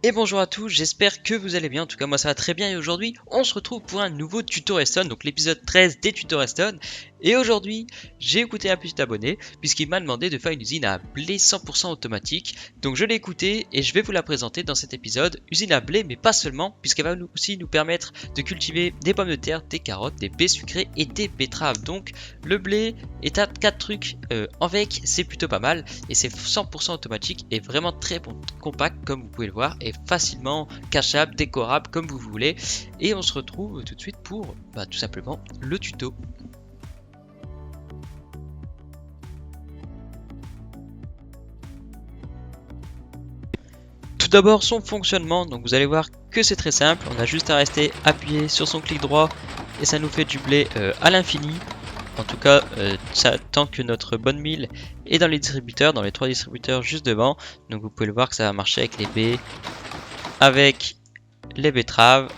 Et bonjour à tous, j'espère que vous allez bien, en tout cas moi ça va très bien et aujourd'hui on se retrouve pour un nouveau tuto Redstone, donc l'épisode 13 des tutos Redstone. Et aujourd'hui j'ai écouté un petit abonné puisqu'il m'a demandé de faire une usine à blé 100% automatique. Donc je l'ai écouté et je vais vous la présenter dans cet épisode, usine à blé mais pas seulement, puisqu'elle va aussi nous permettre de cultiver des pommes de terre, des carottes, des baies sucrées et des betteraves. Donc le blé est à 4 trucs avec, c'est plutôt pas mal et c'est 100% automatique et vraiment très compact comme vous pouvez le voir et facilement cachable, décorable comme vous voulez. Et on se retrouve tout de suite pour tout simplement le tuto. Tout d'abord son fonctionnement, donc vous allez voir que c'est très simple, on a juste à rester appuyé sur son clic droit et ça nous fait du blé à l'infini. En tout cas, ça, tant que notre bonne mille est dans les distributeurs, dans les 3 distributeurs juste devant. Donc vous pouvez le voir que ça va marcher avec les baies, avec les betteraves,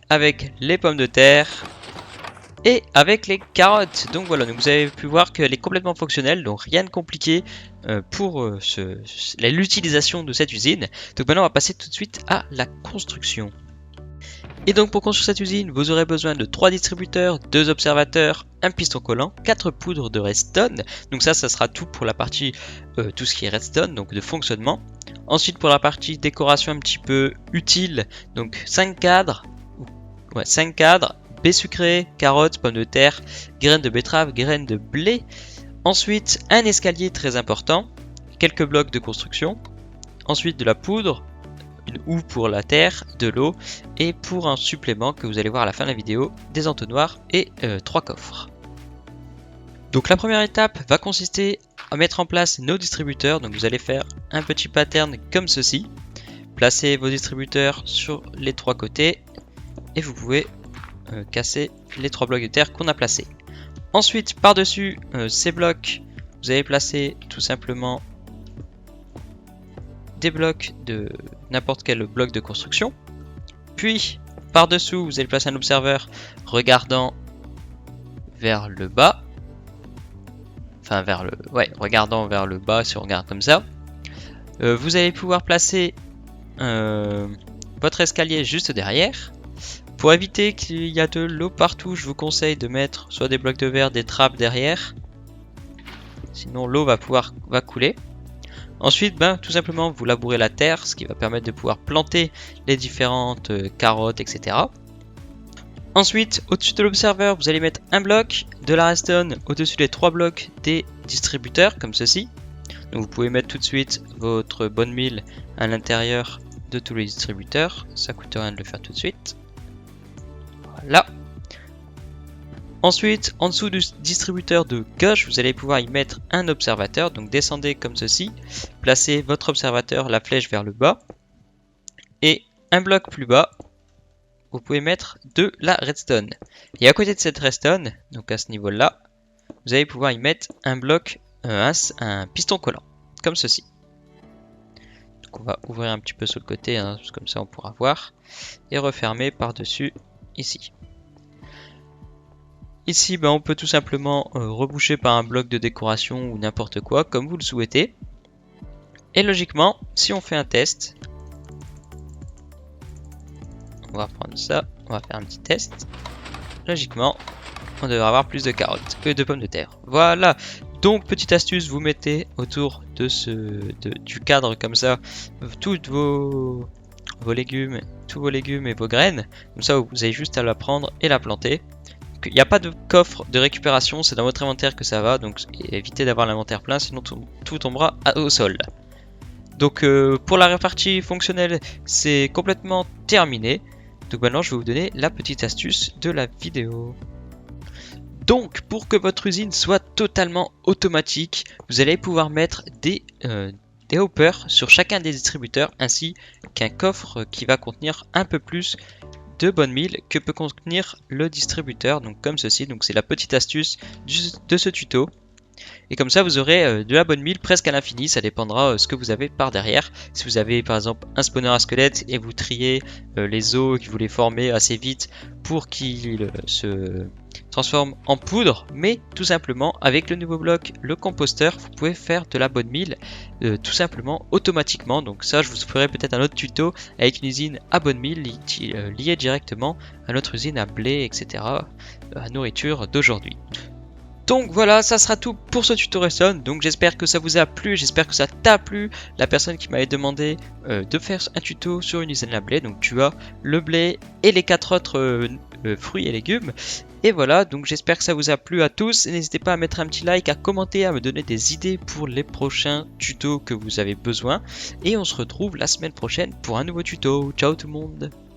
avec les pommes de terre et avec les carottes. Donc voilà, donc vous avez pu voir qu'elle est complètement fonctionnelle, donc rien de compliqué pour l'utilisation de cette usine. Donc maintenant on va passer tout de suite à la construction. Et donc pour construire cette usine, vous aurez besoin de 3 distributeurs, 2 observateurs, un piston collant, 4 poudres de redstone. Donc ça sera tout pour la partie tout ce qui est redstone, donc de fonctionnement. Ensuite pour la partie décoration un petit peu utile, donc 5 cadres, baies sucrées, carottes, pommes de terre, graines de betterave, graines de blé. Ensuite un escalier très important, quelques blocs de construction. Ensuite de la poudre, une houe pour la terre, de l'eau et pour un supplément que vous allez voir à la fin de la vidéo, des entonnoirs et 3 coffres. Donc la première étape va consister à mettre en place nos distributeurs. Donc vous allez faire un petit pattern comme ceci. Placez vos distributeurs sur les 3 côtés et vous pouvez casser les 3 blocs de terre qu'on a placés. Ensuite par-dessus ces blocs, vous allez placer tout simplement des blocs de n'importe quel bloc de construction. Puis par-dessous vous allez placer un observeur regardant vers le bas. Enfin regardant vers le bas si on regarde comme ça. Vous allez pouvoir placer votre escalier juste derrière. Pour éviter qu'il y a de l'eau partout, je vous conseille de mettre soit des blocs de verre, des trappes derrière. Sinon l'eau va couler. Ensuite, tout simplement, vous labourez la terre, ce qui va permettre de pouvoir planter les différentes carottes, etc. Ensuite, au-dessus de l'observeur, vous allez mettre un bloc de la redstone au-dessus des 3 blocs des distributeurs, comme ceci. Donc vous pouvez mettre tout de suite votre bonne mille à l'intérieur de tous les distributeurs. Ça coûte rien de le faire tout de suite. Voilà. Ensuite, en dessous du distributeur de gauche, vous allez pouvoir y mettre un observateur. Donc descendez comme ceci, placez votre observateur, la flèche vers le bas. Et un bloc plus bas, vous pouvez mettre de la redstone. Et à côté de cette redstone, donc à ce niveau-là, vous allez pouvoir y mettre un bloc, un piston collant, comme ceci. Donc on va ouvrir un petit peu sur le côté, comme ça on pourra voir. Et refermer par-dessus ici. Ici, on peut tout simplement reboucher par un bloc de décoration ou n'importe quoi, comme vous le souhaitez. Et logiquement, si on fait un test, on va prendre ça, on va faire un petit test. Logiquement, on devrait avoir plus de carottes que de pommes de terre. Voilà. Donc, petite astuce, vous mettez autour de du cadre comme ça, tous vos légumes et vos graines. Comme ça, vous avez juste à la prendre et la planter. Il n'y a pas de coffre de récupération, c'est dans votre inventaire que ça va, donc évitez d'avoir l'inventaire plein, sinon tout tombera au sol. Donc pour la partie fonctionnelle, c'est complètement terminé. Donc maintenant, je vais vous donner la petite astuce de la vidéo. Donc pour que votre usine soit totalement automatique, vous allez pouvoir mettre des hoppers sur chacun des distributeurs, ainsi qu'un coffre qui va contenir un peu plus de bonne mille que peut contenir le distributeur, donc comme ceci. Donc c'est la petite astuce de ce tuto. Et comme ça vous aurez de la bonne mille presque à l'infini, ça dépendra ce que vous avez par derrière. Si vous avez par exemple un spawner à squelette et vous triez les os et que vous les formez assez vite pour qu'ils transforme en poudre, mais tout simplement avec le nouveau bloc, le composteur, vous pouvez faire de la bonne mille tout simplement automatiquement. Donc ça, je vous ferai peut-être un autre tuto avec une usine à bonne mille liée directement à notre usine à blé, etc., à nourriture d'aujourd'hui. Donc voilà, ça sera tout pour ce tuto Redstone. Donc j'espère que ça vous a plu, j'espère que ça t'a plu. La personne qui m'avait demandé de faire un tuto sur une usine à blé. Donc tu as le blé et les 4 autres fruits et légumes. Et voilà, donc j'espère que ça vous a plu à tous. N'hésitez pas à mettre un petit like, à commenter, à me donner des idées pour les prochains tutos que vous avez besoin. Et on se retrouve la semaine prochaine pour un nouveau tuto. Ciao tout le monde!